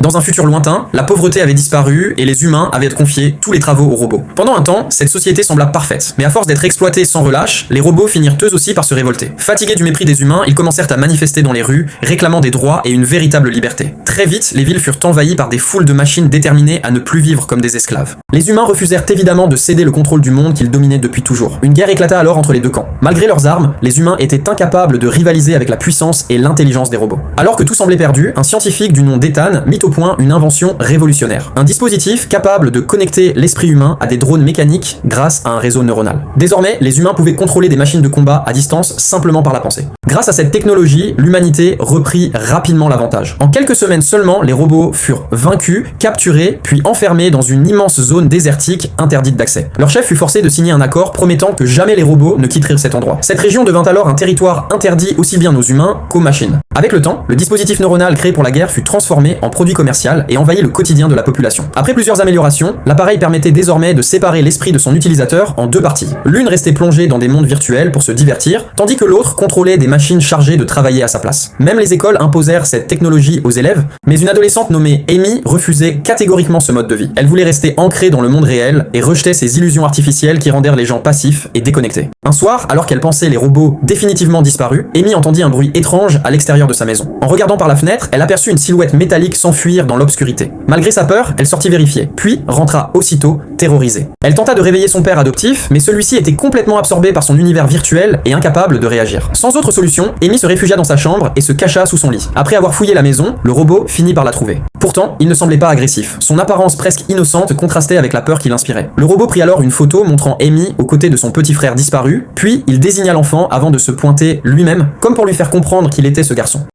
Dans un futur lointain, la pauvreté avait disparu et les humains avaient confié tous les travaux aux robots. Pendant un temps, cette société sembla parfaite, mais à force d'être exploités sans relâche, les robots finirent eux aussi par se révolter. Fatigués du mépris des humains, ils commencèrent à manifester dans les rues, réclamant des droits et une véritable liberté. Très vite, les villes furent envahies par des foules de machines déterminées à ne plus vivre comme des esclaves. Les humains refusèrent évidemment de céder le contrôle du monde qu'ils dominaient depuis toujours. Une guerre éclata alors entre les deux camps. Malgré leurs armes, les humains étaient incapables de rivaliser avec la puissance et l'intelligence des robots. Alors que tout semblait perdu, un scientifique du nom d'Ethan mit au point une invention révolutionnaire. Un dispositif capable de connecter l'esprit humain à des drones mécaniques grâce à un réseau neuronal. Désormais, les humains pouvaient contrôler des machines de combat à distance simplement par la pensée. Grâce à cette technologie, l'humanité reprit rapidement l'avantage. En quelques semaines seulement, les robots furent vaincus, capturés, puis enfermés dans une immense zone désertique interdite d'accès. Leur chef fut forcé de signer un accord promettant que jamais les robots ne quitteraient cet endroit. Cette région devint alors un territoire interdit aussi bien aux humains qu'aux machines. Avec le temps, le dispositif neuronal créé pour la guerre fut transformé en produit commercial et envahit le quotidien de la population. Après plusieurs améliorations, l'appareil permettait désormais de séparer l'esprit de son utilisateur en deux parties. L'une restait plongée dans des mondes virtuels pour se divertir, tandis que l'autre contrôlait des machines chargées de travailler à sa place. Même les écoles imposèrent cette technologie aux élèves, mais une adolescente nommée Amy refusait catégoriquement ce mode de vie. Elle voulait rester ancrée dans le monde réel et rejetait ces illusions artificielles qui rendèrent les gens passifs et déconnectés. Un soir, alors qu'elle pensait les robots définitivement disparus, Amy entendit un bruit étrange à l'extérieur de sa maison. En regardant par la fenêtre, elle aperçut une silhouette métallique s'enfuir dans l'obscurité. Malgré sa peur, elle sortit vérifier, puis rentra aussitôt, terrorisée. Elle tenta de réveiller son père adoptif, mais celui-ci était complètement absorbé par son univers virtuel et incapable de réagir. Sans autre solution, Amy se réfugia dans sa chambre et se cacha sous son lit. Après avoir fouillé la maison, le robot finit par la trouver. Pourtant, il ne semblait pas agressif. Son apparence presque innocente contrastait avec la peur qu'il inspirait. Le robot prit alors une photo montrant Amy aux côtés de son petit frère disparu, puis il désigna l'enfant avant de se pointer lui-même, comme pour lui faire comprendre qu'il était ce garçon.